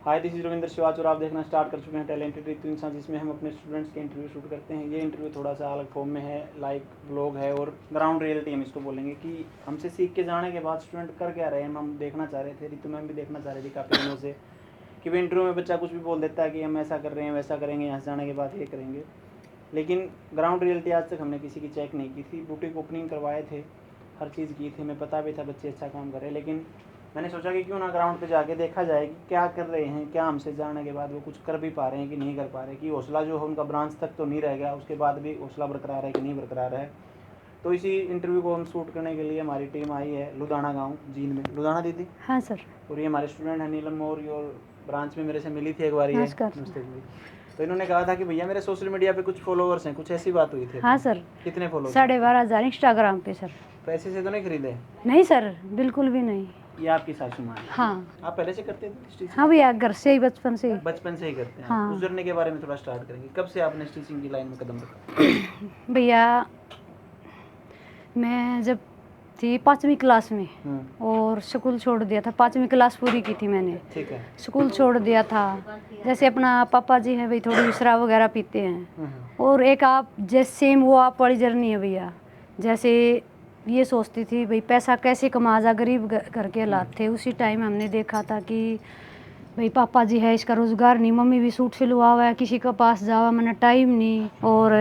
Hi, this is Ravindra Shivach और आप देखना स्टार्ट कर चुके हैं टैलेंटेड रितु इंसान, जिसमें हम अपने स्टूडेंट्स के इंटरव्यू शूट करते हैं। ये इंटरव्यू थोड़ा सा अलग फॉर्म में है, लाइक ब्लॉग है और ग्राउंड रियलिटी हम इसको बोलेंगे कि हमसे सीख के जाने के बाद स्टूडेंट कर क्या रहे हैं हम देखना चाह रहे थे। रितु मैम भी देखना चाह रही थी काफ़ी दिनों से कि भाई इंटरव्यू में बच्चा कुछ भी बोल देता है कि हम ऐसा कर रहे हैं, वैसा करेंगे, यहाँ से जाने के बाद ये करेंगे, लेकिन ग्राउंड रियलिटी आज तक हमने किसी की चेक नहीं की थी। बुटीक ओपनिंग करवाए थे, हर चीज़ की थी, हमें पता भी था बच्चे अच्छा काम कर रहे हैं, लेकिन मैंने सोचा कि क्यों ना ग्राउंड पे जाके देखा जाए कि क्या कर रहे हैं, क्या हमसे जाने के बाद वो कुछ कर भी पा रहे हैं कि नहीं कर पा रहे, कि हौसला जो है उनका ब्रांच तक तो नहीं रह गया, उसके बाद भी हौसला बरकरार है कि नहीं बरकरार है। तो इसी इंटरव्यू को हम शूट करने के लिए हमारी टीम आई है लुधियाना गाँव जींद में। लुधियाना दीदी? हाँ सर। और ये हमारे स्टूडेंट हैं नीलम, और योर ब्रांच में मेरे से मिली थी एक बार ये। नमस्कार। तो इन्होंने कहा था कि भैया मेरे सोशल मीडिया पे कुछ फॉलोअर्स हैं, कुछ ऐसी बात हुई थी। हाँ सर। कितने फॉलोअर्स? 12,500 इंस्टाग्राम पे सर। पैसे से तो नहीं खरीदे? नहीं सर, बिल्कुल भी नहीं। ये आपकी सासू माँ है? हाँ। आप पहले से करते थे स्टिचिंग? हाँ भैया, घर से ही, बचपन से ही। बचपन से ही करते हैं? हाँ। उस जर्नी के बारे में थोड़ा स्टार्ट करेंगे, कब से आपने स्टिचिंग की लाइन में कदम रखा? भैया मैं जब थी 5वीं क्लास में और स्कूल छोड़ दिया था। 5वीं क्लास पूरी की थी मैंने। ठीक है। स्कूल छोड़ दिया था। जैसे अपना पापा जी हैं भाई, थोड़ी शराब वगैरह पीते हैं, और एक आप जैसे सेम वो आप वाली जर्नी है भैया। जैसे ये सोचती थी भाई पैसा कैसे कमा जा, गरीब घर के हालात थे उसी टाइम। हमने देखा था कि भाई पापा जी है, इसका रोज़गार नहीं, मम्मी भी सूट सिलवा हुआ है, किसी के पास जावा मैंने टाइम नहीं, और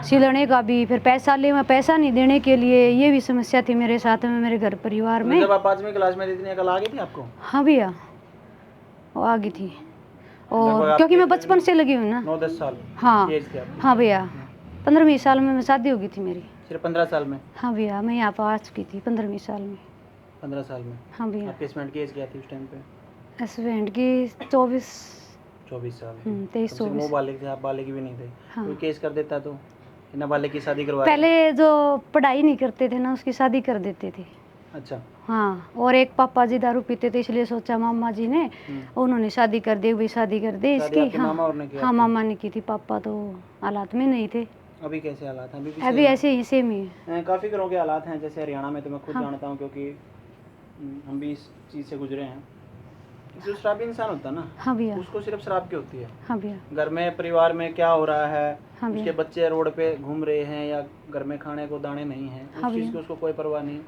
सिलने का भी फिर पैसा ले, मैं पैसा नहीं देने के लिए, ये भी समस्या थी मेरे साथ में, मेरे घर परिवार में। जब आप 5वीं क्लास में इतनी अकल आ गई थी आपको? हाँ भैया, वो आ गई थी, और क्योंकि मैं बचपन से लगी हूँ ना। 9-10 साल? हाँ हाँ भैया, 15वीं साल में शादी हो गई थी मेरी। सिर्फ 15 साल में? हाँ भैया, मैं यहाँ पर आ चुकी थी 15वीं साल में। 15 साल में? हाँ भैया। आपके हस्बैंड की एज क्या थी उस टाइम पे? हस्बैंड की 24 साल? 23-24। वो बालिग थे, आप बालिग भी नहीं थे? हाँ। कोई केस कर देता तो नाबालिग की शादी करवा? पहले जो पढ़ाई नहीं करते थे ना, उसकी शादी कर देते थे। अच्छा। हाँ, और एक पापा जी दारू पीते थे, इसलिए सोचा मामा जी ने, उन्होंने शादी कर दी, भाई शादी कर दे इसकी। हाँ मामा और ने किया? हाँ, मामा ने की थी, पापा तो हालात में नहीं थे। अभी कैसे हालात हैं? अभी ऐसे ही सेम ही है। काफ़ी घरों के हालात हैं, जैसे हरियाणा में तो मैं खुद जानता हूँ, क्योंकि हम भी इस चीज़ से गुजरे हैं। जो शराबी इंसान होता है ना, हाँ भैया, उसको सिर्फ शराब की होती है। हाँ भैया। घर में परिवार में क्या हो रहा है, हाँ उसके बच्चे रोड पे घूम रहे हैं या घर में खाने को दाने नहीं हैं, उस चीज़ की उसको कोई परवाह नहीं,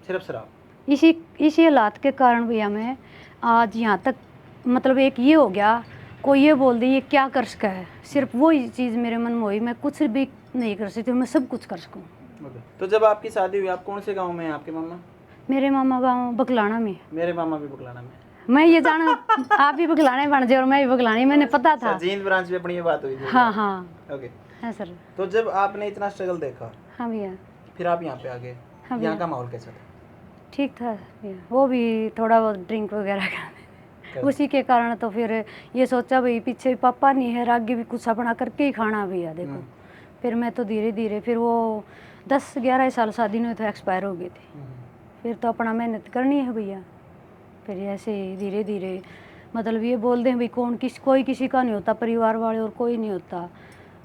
सिर्फ शराब। इसी हालात के कारण भैया मैं आज यहाँ तक, मतलब एक ये हो गया, कोई ये बोल दे ये क्या कर सका है, सिर्फ वो ही चीज़ मेरे मन में हुई, मैं कुछ भी नहीं कर सकती, मैं सब कुछ कर सकूँ। तो जब आपकी शादी हुई, आप कौन से गाँव में हैं आपके मामा? मेरे मामा गाँव बगलाना में। मेरे मामा भी बगलाना में। मैं ये जाना आप भी बगलाने बन जाए और मैं भी बगलानी, मैंने पता था। जींद ब्रांच में अपनी ये बात हुई थी? हाँ हाँ। ओके। हाँ सर। तो जब आपने इतना स्ट्रगल देखा, हाँ भैया, फिर आप यहाँ पे आ गए। हाँ यहाँ का माहौल कैसा था? ठीक था भैया, वो भी थोड़ा बहुत ड्रिंक वगैरह का, उसी के कारण तो फिर ये सोचा भाई पीछे पापा नहीं है, आगे भी कुछ अपना करके ही खाना भैया। देखो फिर मैं तो धीरे धीरे, फिर वो 10-11 साल शादी में तो एक्सपायर हो गई थी, फिर तो अपना मेहनत करनी है भैया। फिर ऐसे धीरे धीरे, मतलब ये बोल दें भाई कोई किसी का नहीं होता, परिवार वाले और कोई नहीं होता,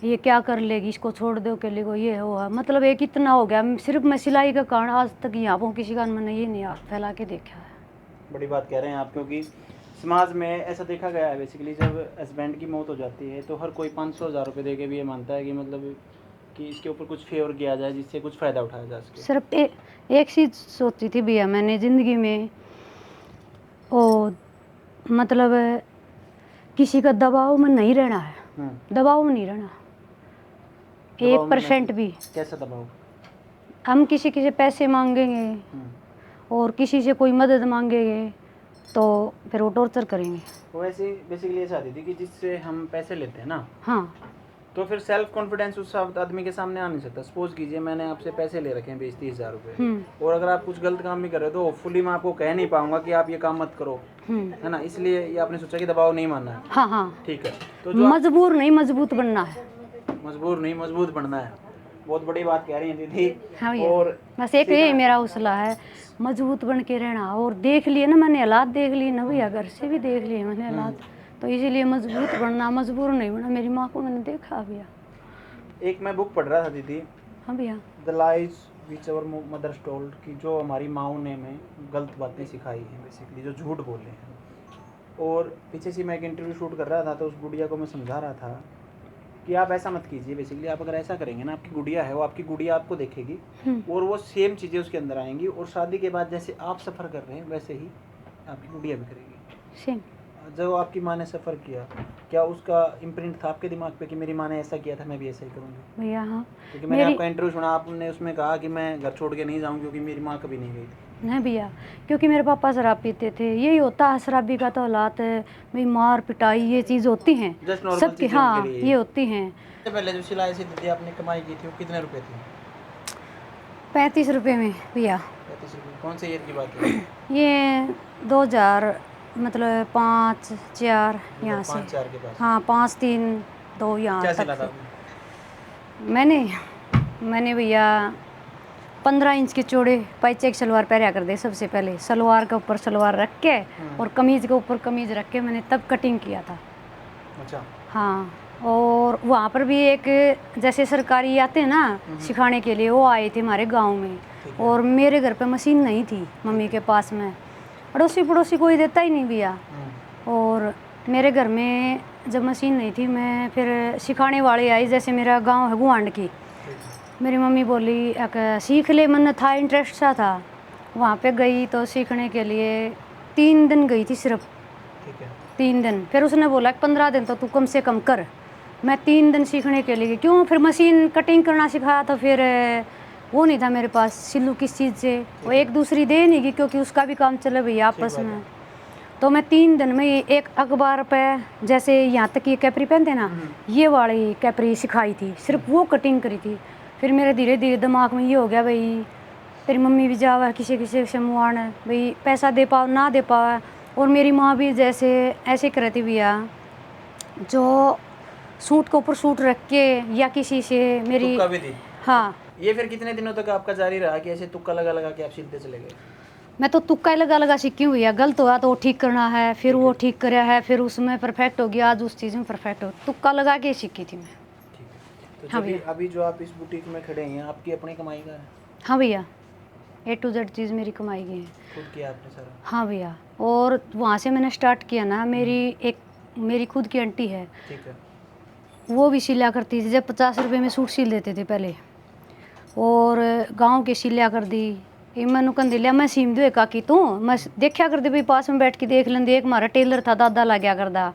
ये क्या कर लेगी, इसको छोड़ दो के लिए, ये हो, मतलब एक इतना हो गया। सिर्फ मैं सिलाई का कारण आज तक यहाँ पर किसी का मैंने ये नहीं फैला के देखा है। बड़ी बात कह रहे हैं आप, क्योंकि समाज में ऐसा देखा गया है बेसिकली, जब हस्बैंड की मौत हो जाती है तो हर कोई 500,000 रुपये दे के भी ये मानता है कि मतलब कि इसके ऊपर कुछ फेवर किया जाए, जिससे कुछ फ़ायदा उठाया जा सके। सिर्फ एक चीज़ सोची थी भैया मैंने ज़िंदगी में, और मतलब किसी का दबाव में नहीं रहना है, दबाव में नहीं रहना 1% भी। कैसा दबाव? हम किसी से पैसे मांगेंगे और किसी से कोई मदद मांगेंगे तो फिर वो टॉर्चर करेंगे। वो ऐसी बेसिकली ऐसा आती थी कि जिससे हम पैसे लेते हैं ना, हाँ, तो फिर सेल्फ कॉन्फिडेंस उस आदमी के सामने आ नहीं सकता। सपोज कीजिए मैंने आपसे पैसे ले रखे हैं 20-30 हज़ार रुपये, और अगर आप कुछ गलत काम भी कर रहे हो तो होपफुली मैं आपको कह नहीं पाऊंगा कि आप ये काम मत करो, है ना। इसलिए ये आपने सोचा कि दबाव नहीं मानना है। हाँ हाँ, ठीक है। तो मजबूर नहीं मजबूत बनना है। मजबूर नहीं मजबूत बनना है, बहुत बड़ी बात कह रही हैं दीदी। हाँ, और बस एक ये मेरा हौसला है, मजबूत बन के रहना। और देख लिए ना मैंने हालात, देख लिए ना भैया, घर से भी देख लिए मैंने हालात, तो इसीलिए मजबूत बनना, मजबूर नहीं बनना। मेरी माँ को मैंने देखा भैया। एक मैं बुक पढ़ रहा था दीदी। हाँ भैया। The lies which our mothers told, कि जो हमारी माओ ने हमें गलत बातें सिखाई हैं बेसिकली, जो झूठ बोले हैं, और पीछे से मैं एक इंटरव्यू शूट कर रहा था, तो उस गुड़िया को मैं समझा रहा था कि आप ऐसा मत कीजिए। बेसिकली आप अगर ऐसा करेंगे ना, आपकी गुड़िया है वो आपकी गुड़िया आपको देखेगी और वो सेम चीज़ें उसके अंदर आएंगी, और शादी के बाद जैसे आप सफ़र कर रहे हैं वैसे ही आपकी गुड़िया भी करेगी। सेम। जो आपकी माँ ने सफ़र किया, क्या उसका इम्प्रिंट था आपके दिमाग पे कि मेरी माँ ने ऐसा किया था, मैं भी ऐसा ही करूँगी? भैया हाँ, क्योंकि मैंने आपका इंटरव्यू सुना, आपने उसमें कहा कि मैं घर छोड़ के नहीं जाऊँ क्योंकि मेरी माँ कभी नहीं गई थी। नहीं भैया, क्योंकि मेरे पापा शराब पीते थे, यही होता है शराबी का तो हालात है भाई, मार पिटाई ये चीज़ होती हैं जस्ट नॉर्मल सबके, चीज़ें हाँ उनके लिए। ये होती हैं। सबसे पहले जो सिलाई से दीदी आपने कमाई की थी वो कितने रुपए थी? 35 रुपये में भैया। 35 रुपये। कौन से ईयर की बात है? ये 2000 मतलब 5 4 यहाँ से, 5-4 के पास। हाँ 5 3 2 यहाँ क्या तक सिला था से। आपने? मैंने भैया 15 इंच के चौड़े पाइचेक सलवार पहना कर दे। सबसे पहले सलवार के ऊपर सलवार रख के और कमीज़ के ऊपर कमीज़ रख के मैंने तब कटिंग किया था। अच्छा। हाँ, और वहाँ पर भी एक जैसे सरकारी आते हैं ना सिखाने के लिए, वो आए थे हमारे गांव में, और मेरे घर पे मशीन नहीं थी मम्मी के पास में, अड़ोसी पड़ोसी कोई देता ही नहीं भैया। और मेरे घर में जब मशीन नहीं थी, मैं फिर सिखाने वाले आई, जैसे मेरा गांव है गुआंड की, मेरी मम्मी बोली सीख ले, मन था इंटरेस्ट सा था। वहाँ पे गई तो सीखने के लिए 3 दिन गई थी सिर्फ, 3 दिन। फिर उसने बोला 15 दिन तो तू कम से कम कर। मैं 3 दिन सीखने के लिए क्यों, फिर मशीन कटिंग करना सिखाया तो फिर वो नहीं था मेरे पास, सिलू किस चीज़ से, वो एक दूसरी दे नहीं गई क्योंकि उसका भी काम चले भैया आपस में। तो मैं 3 दिन में एक अखबार पे जैसे यहाँ तक ये कैपरी पहनते ना, ये वाली कैपरी सिखाई थी, सिर्फ वो कटिंग करी थी। फिर मेरे धीरे धीरे दिमाग में ये हो गया भाई तेरी मम्मी भी जावा किसी किसी से मुआन भाई, पैसा दे पाओ ना दे पाओ। और मेरी माँ भी जैसे ऐसे करती भैया, जो सूट के ऊपर सूट रख के या किसी से मेरी तुक्का भी थी। हाँ। ये फिर कितने दिनों तक आपका जारी रहा कि ऐसे तुक्का लगा लगा के आप सिलते चले गए? मैं तो तुक्का लगा लगा सीखी हूँ भैया, गलत हुआ तो वो ठीक करना है, फिर वो ठीक कराया है, फिर उसमें परफेक्ट हो गया, आज उस चीज़ में परफेक्ट हो, तुक्का लगा के सीखी थी मैं। तो हाँ जब भैया। अभी जो आप इस बुटीक में खड़े हैं, आपकी अपनी कमाई का है? हाँ भैया, A to Z चीज़ मेरी कमाई की है। खुद किया आपने सारा? हाँ भैया, और वहाँ से मैंने स्टार्ट किया ना, मेरी खुद की आंटी है, ठीक है। वो भी सिला करती थी। जब 50 रुपये में सूट सिल देते थे पहले, और गांव के सिलिया कर दी। ये मैनू कह लिया मैं सीम दो काकी तू, मैं देखा कर दी भाई, पास में बैठ के देख लेंदी। एक हमारा टेलर था दादा ला गया करदा,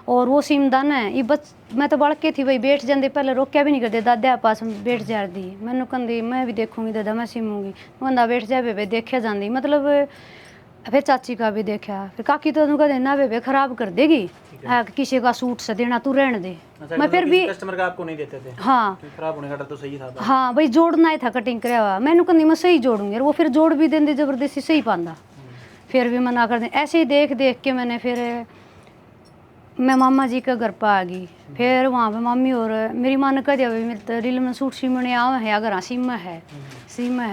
और वो सीमदान है ये बस, मैं तो बड़के थी भाई, बैठ जाते पहले, रोकया भी नहीं करते, दादा पास में बैठ जा दी। मैनू कहती मैं भी देखूंगी दादा, मैं सीमूंगी। बंदा बैठ जाए बेबे, देखा जाती मतलब। फिर चाची का भी देखा, फिर काकी तो कह देना बेबे खराब कर देगी, किसी का सूट से देना तू रहने दे। अच्छा, मैं फिर भी कस्टमर का आपको नहीं देते थे? हाँ, खराब होने का डर तो सही था। हाँ भाई जोड़ना ही था कटिंग कराया हुआ। मैंने कहती मैं सही जोड़ूंगी, और वो फिर जोड़ भी देंगे जबरदस्ती सही पांदा, फिर भी मना कर दे। ऐसे ही देख देख के मैंने फिर मैं मामा जी के घर पर आ गई। फिर वहाँ पे मम्मी और मेरी माँ ने कह दिया भाई मेरे तो रील में सूट सीमने आवा है, अगर हाँ सीमा है।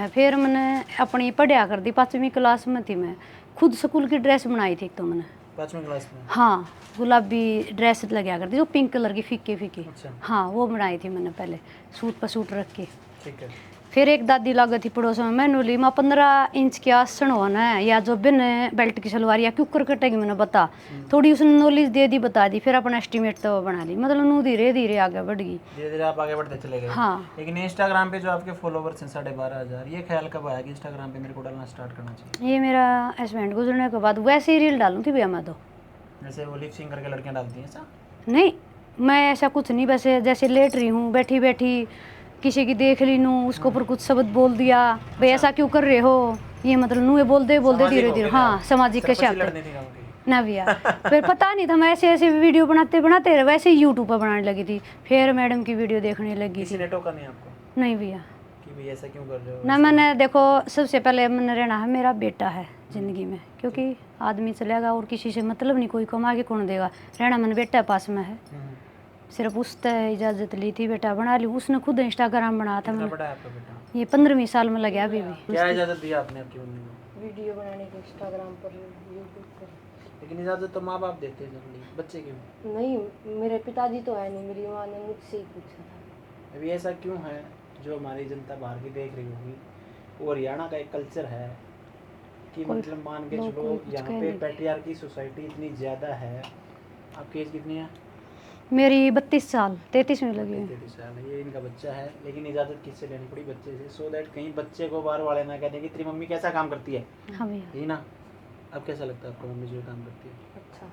फिर मैंने अपनी पढ़िया कर दी, 5वीं क्लास में थी मैं, खुद स्कूल की ड्रेस बनाई थी। तो मैंने 5वीं क्लास में? हाँ, गुलाबी ड्रेस लगा करती जो पिंक कलर की फीके फीके। अच्छा। हाँ, वो बनाई थी मैंने पहले, सूट पर सूट रख के। ठीक है। फिर एक दादी लागत थी पड़ोस में, मैंने ली माँ 15 इंच के आसन होना है, या जो बिन बेल्ट की सलवार या क्यों कर कटेगी, मैंने बता थोड़ी उसने नॉलेज दे दी, बता दी। फिर अपना एस्टिमेट तो बना ली, मतलब नू धीरे धीरे आगे बढ़ गई। धीरे धीरे आप आगे बढ़ते चले गए। हाँ। लेकिन इंस्टाग्राम पे जो आपके फॉलोवर्स हैं 12,500, ये ख्याल कब आया कि इंस्टाग्राम पे मेरे को डालना स्टार्ट करना चाहिए? ये मेरा हस्बैंड गुजरने के बाद वैसे ही रील डालूँ थी भैया मैं तो। जैसे वो लिप सिंक करके लड़कियां डालती हैं ऐसा? नहीं, मैं ऐसा कुछ नहीं, वैसे जैसे लेट रही हूँ बैठी बैठी, किसी की देख ली नू, उसके ऊपर कुछ शब्द बोल दिया भाई ऐसा क्यों कर रहे हो, ये मतलब नू ये बोल दे धीरे धीरे। हाँ, सामाजिक कैसे आते ना भैया। फिर पता नहीं था, मैं ऐसे ऐसे वीडियो बनाते बनाते वैसे ही यूट्यूब पर बनाने लगी थी। फिर मैडम की वीडियो देखने लगी किसी थी। ने टोका नहीं आपको? नहीं भैया, कि भाई ऐसा क्यों कर रहे हो? ना मैंने देखो सबसे पहले मैंने रहना है, मेरा बेटा है ज़िंदगी में, क्योंकि आदमी चलेगा और किसी से मतलब नहीं, कोई कमा के कौन देगा, रहना मैंने बेटा पास में है। सिर्फ उससे इजाज़त ली थी, बेटा बना ली, उसने खुद इंस्टाग्राम बनाया था। कितना बड़ा है आपका बेटा? ये 15वीं साल में लगा अभी भी। क्या इजाज़त दी आपने आपकी मम्मी को? वीडियो बनाने की इंस्टाग्राम पर, यूट्यूब पर। लेकिन इजाज़त तो माँ बाप देते हैं जनरली, बच्चे क्यों? नहीं, मेरे पिताजी तो है नहीं, मेरी माँ ने मुझसे ही पूछा था। अभी ऐसा क्यों है जो हमारी जनता बाहर की देख रही होगी, वो हरियाणा का एक कल्चर है कि कोई मतलब मान के लोग चलो कोई कुछ यहाँ कह पे नहीं। पैट्रियार्की सोसाइटी इतनी ज़्यादा है। आपकी एज कितनी है? मेरी 32 साल 33 में लगी है। 33 साल है। ये इनका बच्चा है, लेकिन इजाज़त किससे लेनी पड़ी? बच्चे से, सो दैट कहीं बच्चे को बाहर वाले ना कह दें कि तेरी मम्मी कैसा काम करती है। हाँ भैया। यही ना? अब कैसा लगता है आपको मम्मी जो काम करती है? अच्छा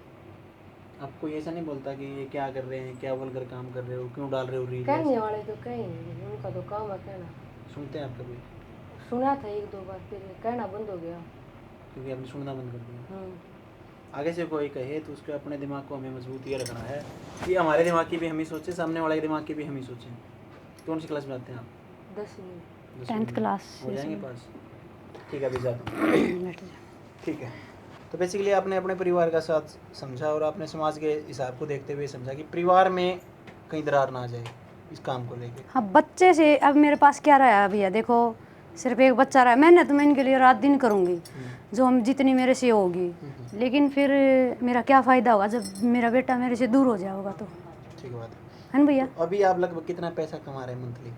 आपको ये ऐसा नहीं बोलता कि ये क्या कर रहे हैं, क्या वल्गर काम कर रहे हो, क्यों डाल रहे हो रील? कहने वाले तो कहेंगे, उनका तो काम है कहना। सुनते हैं आप कभी? सुना था एक दो बार, फिर कहना बंद हो गया। क्योंकि आपने सुनना बंद कर दिया। हम्म। आगे से कोई कहे तो उसके अपने दिमाग को हमें मजबूत ये रखना है कि हमारे दिमाग की भी हम ही सोचें, सामने वाले के दिमाग की भी हम ही सोचें। कौन सी क्लास में आते हैं आप? 10वीं 10वीं 10th में। क्लास हो जाएंगे पास? ठीक है, अभी जाता बैठ जा। ठीक है। तो बेसिकली आपने अपने परिवार का साथ समझा और आपने समाज के हिसाब को देखते हुए समझा कि परिवार में कहीं दरार ना आ जाए इस काम को लेके। हाँ बच्चे से अब मेरे पास क्या रहा भैया, देखो सिर्फ एक बच्चा रहा, मेहनत मैं इनके लिए रात दिन करूँगी जो हम जितनी मेरे से होगी, लेकिन फिर मेरा क्या फ़ायदा होगा जब मेरा बेटा मेरे से दूर हो जाएगा तो, ठीक बात है ना भैया। तो अभी आप लगभग कितना पैसा कमा रहे हैं मंथली?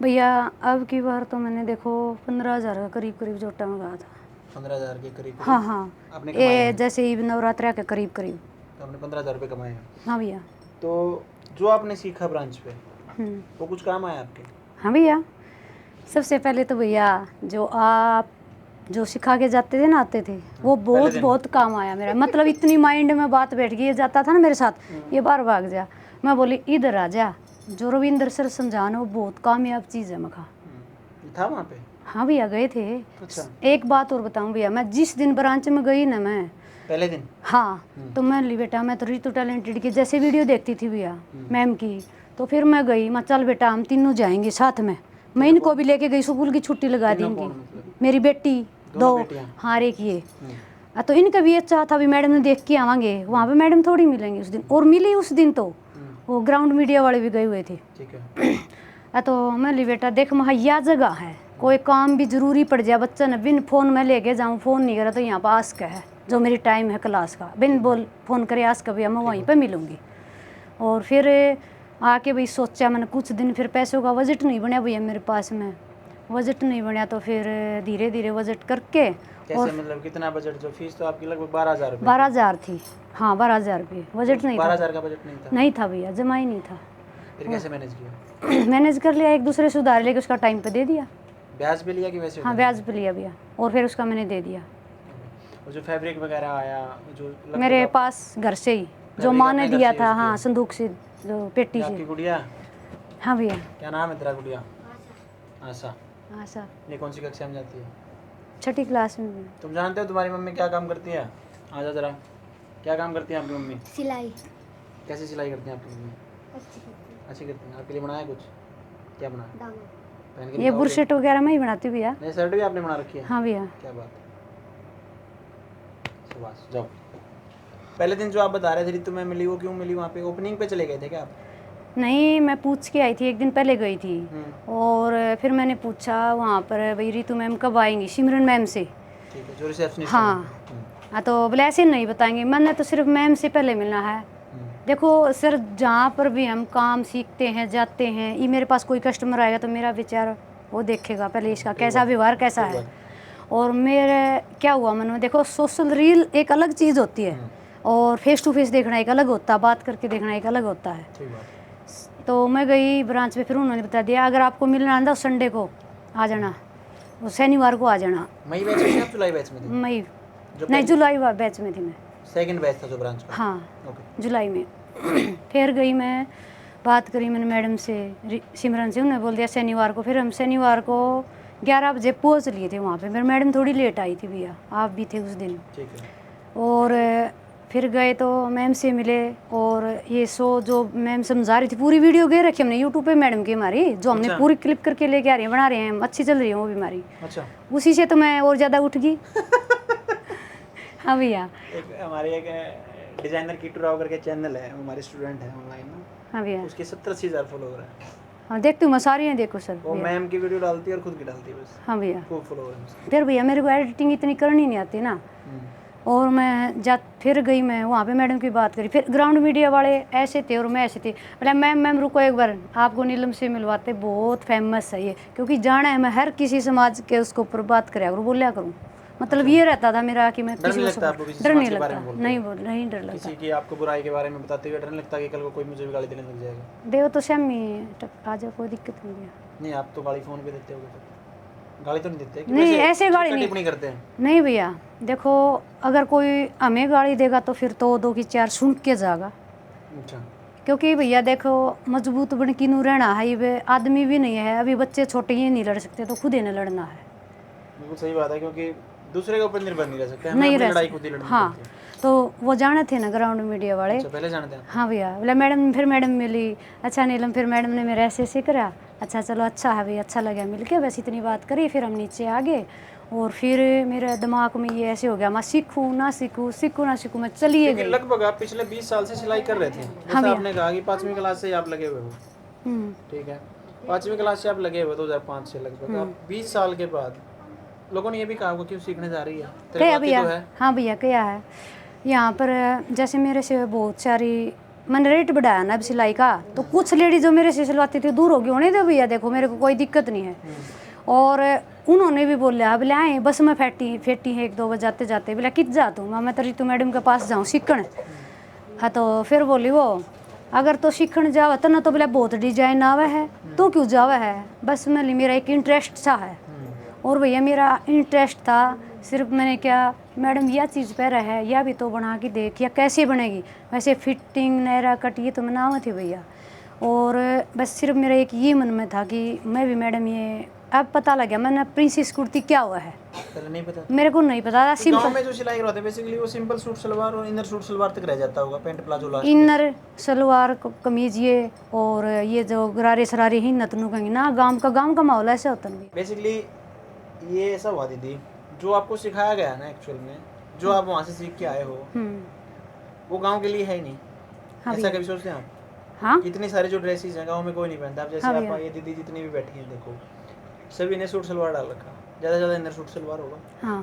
भैया अब की बार तो मैंने देखो 15,000 का करीब करीब जोटा मंगाया था। 15,000 के करीब? हाँ हाँ, आपने कमाए ये हैं? जैसे ही नवरात्रा के करीब करीब। तो आपने 15,000 रुपये कमाए हैं। हाँ भैया। तो जो आपने सीखा ब्रांच पे वो कुछ काम आया आपके? हाँ भैया, सबसे पहले तो भैया जो आप जो सिखा के जाते थे ना, आते थे वो बहुत दिन? बहुत काम आया मेरा। मतलब इतनी माइंड में बात बैठ गई, ये जाता था ना मेरे साथ, ये बार भाग जा, मैं बोली इधर आ जा, जो रविंद्र सर समझाना वो बहुत कामयाब चीज़ है मखा। था वहाँ पे? हाँ भैया गए थे। अच्छा। एक बात और बताऊं भैया, मैं जिस दिन ब्रांच में गई ना, मैं पहले दिन? हाँ, तो मैं ली बेटा, मैं तो रितु टैलेंटेड की जैसे वीडियो देखती थी भैया मैम की, तो फिर मैं गई, मैं चल बेटा हम तीनों जाएंगे साथ में। मैं इनको भी लेके गई, स्कूल की छुट्टी लगा दी तीनों कौन इनकी, मतलब? मेरी बेटी दोनों दो, बेटियां? हाँ एक ये। तो इनका भी अच्छा था भी, मैडम ने देख के आवांगे, वहाँ पे मैडम थोड़ी मिलेंगे उस दिन, और मिली उस दिन तो वो ग्राउंड मीडिया वाले भी गए हुए थे। ठीक है। तो मैं ली बेटा देख मुहैया जगह है, कोई काम भी जरूरी पड़ जाए, बच्चा ने बिन फोन में लेके जाऊँ, फोन नहीं करा तो यहाँ पर आस्क है जो मेरी टाइम है क्लास का, बिन बोल फोन करे आस्क भैया मैं वहीं पे मिलूँगी। और फिर आके भाई सोचा मैंने कुछ दिन, फिर पैसों का बजट नहीं बनया भैया मेरे पास में, बजट नहीं बनया तो फिर धीरे धीरे बजट करके। कैसे मतलब कितना बजट? जो फीस तो आपकी लगभग 12,000 रुपये? 12,000 थी। हाँ 12,000 रुपये, बजट नहीं था। 12,000 का बजट नहीं था? नहीं था भैया, जमा ही नहीं था। फिर कैसे मैनेज किया? मैनेज कर लिया, एक दूसरे से उधार लेके उसका टाइम पे दे दिया। ब्याज पे लिया कि वैसे? हाँ ब्याज पे लिया भैया, और फिर उसका मैंने दे दिया। और जो फैब्रिक वगैरह आया जो लगभग मेरे पास घर से ही जो माँ ने दिया था, हाँ संदूक से, जो पेटी आपकी से। गुड़िया? हाँ भैया। क्या नाम है तेरा गुड़िया? आशा। आशा ये कौन सी कक्षा में जाती है? 6ठी क्लास में। तुम जानते हो तुम्हारी मम्मी क्या काम करती है? आजा जरा, क्या काम करती है आपकी मम्मी? सिलाई। कैसे सिलाई करती है आपकी मम्मी? अच्छी करती है। आपके लिए बनाया कुछ? क्या बनाया? दाना। पहन के ये दिखाओगे? बुरशेट वगैरह मैं ही बनाती हूँ भैया। नई शर्ट भी आपने बना रखी है? हाँ भैया। क्या बात है, शाबाश। जाओ। पहले दिन जो आप बता रहे थे रितु मैम मिली, वो क्यों मिली? वहाँ पे ओपनिंग पे चले गए थे क्या आप? नहीं, मैं पूछ के आई थी, एक दिन पहले गई थी, और फिर मैंने पूछा वहाँ पर भाई रितु मैम कब आएंगी, सिमरन मैम से। ठीक है, जो रिसेप्शनिस्ट हाँ तो बोले ऐसे नहीं बताएंगे, मैंने तो सिर्फ मैम से पहले मिलना है। देखो सर, जहाँ पर भी हम काम सीखते हैं जाते हैं, ये मेरे पास कोई कस्टमर आएगा तो मेरा विचार वो देखेगा पहले इसका कैसा व्यवहार कैसा है। और मेरे क्या हुआ मन में, देखो सोशल रील एक अलग चीज़ होती है और फेस टू फेस देखना एक अलग होता है, बात करके देखना एक अलग होता है। ठीक बात। तो मैं गई ब्रांच पे, फिर उन्होंने बता दिया अगर आपको मिलना है तो संडे को आ जाना, वो शनिवार को आ जाना। मई बैच में या जुलाई बैच में थी? मई जो नहीं, जुलाई बैच में थी मैं। सेकंड बैच था जो ब्रांच का? हाँ ओके। जुलाई में। फिर गई मैं, बात करी मैंने मैडम से, सिमरन से, उन्होंने बोल दिया शनिवार को। फिर हम शनिवार को 11 बजे पहुँच लिए थे वहाँ पे। मेरी मैडम थोड़ी लेट आई थी भैया, आप भी थे उस दिन। ठीक है। और फिर गए तो मैम से मिले, और ये शो जो मैम समझा रही थी, पूरी वीडियो गए रखी हमने यूट्यूब पे मैडम की हमारी, जो हमने अच्छा। पूरी क्लिप करके लेके आ रही हैं, बना रहे हैं, अच्छी चल रही है वो भी हमारी। अच्छा। उसी से तो मैं और ज़्यादा उठ गई। हाँ भैया। एक हमारे एक डिजाइनर किट्टू राव करके चैनल है, हमारे स्टूडेंट है ऑनलाइन में, हाँ भैया। उसके 70-80 हज़ार फॉलोवर है। हाँ देखती हूँ मैं, सारी हैं देखो सर। वो भैया। मैम की वीडियो डालती है और खुद की डालती है बस। हाँ भैया। खूब फॉलोवर है उसके। फिर भैया मेरे को एडिटिंग इतनी करनी नहीं आती ना, और मैं फिर गई मैं वहाँ पे, मैडम की बात करी। फिर ग्राउंड मीडिया वाले ऐसे थे और मैं ऐसे थे, बोला मैम रुको एक बार, आपको नीलम से मिलवाते, बहुत फेमस है ये, क्योंकि जाना है मैं हर किसी समाज के उसके ऊपर बात कराया करूँ, बोलिया करूँ, मतलब ये रहता था मेरा कि मैं डर किसी नहीं को लगता आपको किसी डर समाज नहीं के बारे लगता, में बोलते नहीं हुए? बोल नहीं डर लगता। किसी की आपको बुराई के बारे में बताते हुए डर नहीं लगता कि कल को कोई मुझे भी गाली देने लग जाएगा? देखो तो शामी आ जाओ, कोई दिक्कत नहीं है। नहीं, आप तो गाली फ़ोन पे देते होगे तो? गाली तो नहीं देते कि नहीं वैसे ऐसे गाली टीका नहीं, टिप्पणी करते हैं? नहीं भैया देखो, अगर कोई हमें गाली देगा तो फिर तो दो की चार सुन के जाएगा, अच्छा। क्योंकि भैया देखो मजबूत बन की नू रहना है, ये आदमी भी नहीं है, अभी बच्चे छोटे ही नहीं लड़ सकते तो खुद ही नहीं लड़ना है। बिल्कुल सही बात है, क्योंकि दूसरे के ऊपर निर्भर नहीं रह सकते, हमें नहीं अपनी रह लड़ाई सकते। खुद ही लड़नी हाँ, पड़ती है। तो वो जाने थे ना ग्राउंड मीडिया वाले। अच्छा, पहले जानते हैं आप? हाँ भैया, बोला मैडम, फिर मैडम मिली, अच्छा नीलम, फिर मैडम ने मेरा ऐसे करा, अच्छा चलो अच्छा है भाई, अच्छा लगा मिल के, बस इतनी बात करी, फिर हम नीचे आ गए। और फिर मेरे दिमाग में ये ऐसे हो गया, मैं सीखूँ ना सीखूँ, सीखूँ ना सीखूँ, मैं चलिए क्योंकि गई। लगभग आप पिछले 20 साल से सिलाई कर रहे थे, जैसा भैया। आपने कहा कि 5वीं क्लास से आप लगे हुए हो, हम्म, ठीक है? 5वीं क्लास से आप लगे हुए 2005 से लगभग, आप 20 साल के बाद लोगों ने ये भी कहा होगा क्यों सीखने जा रही है, तेरे को क्या आती भैया? तो है। हाँ भैया, क्या है यहाँ पर, जैसे मेरे से बहुत सारी, मैंने रेट बढ़ाया ना अब सिलाई का, तो कुछ लेडी जो मेरे से सिलवाती थी दूर होगी, होने दो भैया, देखो मेरे को कोई दिक्कत नहीं है। और उन्होंने भी बोला अब ले आए, बस मैं फेटी है 1-2 बजे जाते जाते, बोला कित जा तू, मैं तो रितु मैडम के पास जाऊँ सीखण। हाँ तो फिर बोली वो, अगर तो सीखण जावे तो ना, तो बोला बहुत डिजाइन आवे है तो क्यों जावे है, बस मैं मेरा एक इंटरेस्ट सा है। और भैया मेरा इंटरेस्ट था, सिर्फ मैंने क्या, मैडम यह चीज़ पे रहा है, या भी तो बना के देख, या कैसे बनेगी, वैसे फिटिंग नहरा कट ये तो मैं नाम थी भैया। और बस सिर्फ मेरा एक ये मन में था कि मैं भी मैडम ये, अब पता लग गया मैंने प्रिंसेस कुर्ती क्या हुआ है, पहले नहीं पता? मेरे को नहीं पता था। तो गांव सिंपल में जो सिलाई करवाते हैं बेसिकली वो सिंपल सूट सलवार और इनर सूट सलवार तक रह जाता होगा, पैंट प्लाजो लास्ट में। इनर सलवार कमीज ये, और ये जो गरारे सरारे ही नतनू कहेंगे ना, गांव का माहौल ऐसा होता नहीं। बेसिकली ये ऐसा हुआ दीदी, जो आपको सिखाया गया है ना एक्चुअल में, जो आप वहाँ से सीख के आए हो, वो गांव के लिए है ही नहीं। हाँ ऐसा भैया। कभी सोचते हैं आप? हाँ इतनी सारी जो ड्रेसेस हैं गांव में कोई नहीं पहनता। अब जैसे हाँ आप भैया। ये दीदी जितनी भी बैठी हैं देखो, सभी ने सूट सलवार डाल रखा, ज़्यादा से ज़्यादा इनर सूट सलवार होगा, हाँ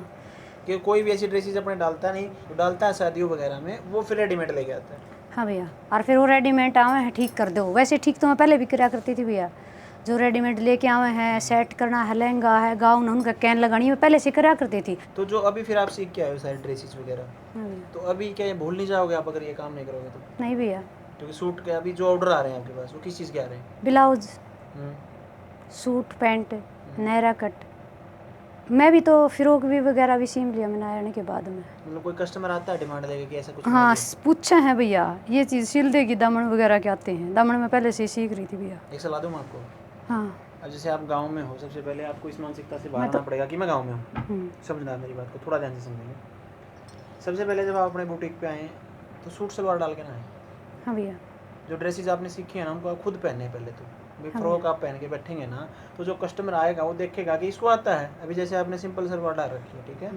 कि कोई भी ऐसी ड्रेसेस अपने डालता नहीं, जो डालता है शादियों वगैरह में वो फिर रेडीमेड लेके आता है। हाँ भैया, और फिर वो रेडीमेड आवे हैं ठीक कर दो, वैसे ठीक तो मैं पहले भी कराया करती थी भैया, जो रेडीमेड लेके आवे हैं, सेट करना है, लहंगा है, गाउन, उनका कैन लगानी है, पहले से कराया करती थी। तो जो अभी फिर आप सीख के आए हो सारी ड्रेसेस वगैरह, हाँ भैया। तो अभी क्या ये भूल नहीं जाओगे आप अगर ये काम नहीं करोगे तो? नहीं भैया, क्योंकि सूट के अभी जो ऑर्डर आ रहे हैं आपके पास वो किस चीज़ के आ रहे हैं? ब्लाउज, हम्म, सूट पैंट, नहरा कट, मैं भी तो फिरोक भी वगैरह भी सीम लिया मैंने आने के बाद में। मतलब कोई कस्टमर आता है डिमांड देगा कि ऐसा कुछ हाँ चाहिए? पूछा है भैया, ये चीज़ सिल देगी, दामन वगैरह के आते हैं, दामन में पहले से ही सीख रही थी भैया। एक सलाह दूँ मैं आपको, हाँ। अब जैसे आप गांव में हो, सबसे पहले आपको इस मानसिकता से बाहर मैं तो- आना पड़ेगा कि मैं गांव में हूँ। समझना मेरी बात को, थोड़ा ध्यान से समझेंगे। सबसे पहले जब आप अपने बुटीक पे आए तो सूट सलवार डाल के ना आए। हाँ भैया। जो ड्रेसेस आपने सीखी है ना उनको आप खुद पहने पहले तो। भाई हाँ फ्रॉक आप पहन के बैठेंगे ना, तो जो कस्टमर आएगा वो देखेगा कि इसको आता है। अभी जैसे आपने सिंपल सलवार डाल रखी है, ठीक है,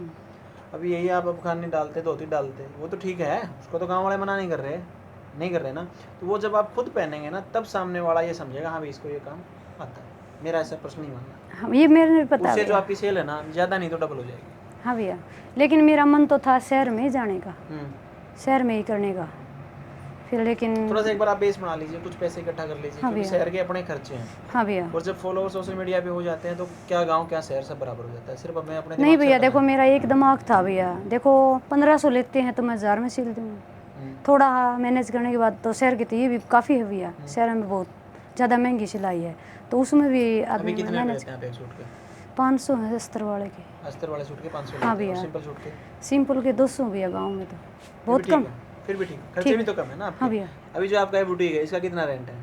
अभी यही आप अफगान नहीं डालते, धोती डालते, वो तो ठीक है, उसको तो गाँव वाले मना नहीं कर रहे ना। तो वो जब आप खुद पहनेंगे ना, तब सामने वाला ये समझेगा हाँ भाई इसको ये काम आता है। मेरा ऐसा प्रश्न नहीं मानना। हाँ ये मेरे नहीं पता उससे जो भैया। आपकी सेल है ना, ज़्यादा नहीं तो डबल हो जाएगी। हाँ भैया, लेकिन मेरा मन तो था शहर में ही जाने का, शहर में ही करने का, फिर लेकिन थोड़ा सा एक बार आप बेस बना लीजिए, कुछ पैसे इकट्ठा कर लीजिए, हाँ क्योंकि भैया। शहर के अपने खर्चे हैं। हाँ भैया। और जब फॉलोअर सोशल मीडिया पे हो जाते हैं तो क्या गांव क्या शहर सब बराबर हो जाता है। सिर्फ हमें अपने नहीं दिमाग से भैया, हटना देखो है। मेरा एक दिमाग था भैया, देखो 1500 लेते हैं तो मैं 1000 में सिल दूँ, थोड़ा मैनेज करने के बाद तो शहर की तो ये भी काफ़ी है भैया, शहर में बहुत ज़्यादा महंगी सिलाई है, तो उसमें भी अभी आदमी कितने मैनेज। लेते हैं आप एक सूट के? 500 है अस्तर वाले के, अस्तर वाले सूट के 500 हाँ लेते हैं, और भैया। सिंपल सूट के सिंपल के 200 भैया, गाँव में तो फिर बहुत भी कम। ठीक है, फिर भी ठीक है, खर्चे ठीक भी है। तो कम है ना आपके। हाँ भैया। अभी जो आपका बुटीक है इसका कितना रेंट है?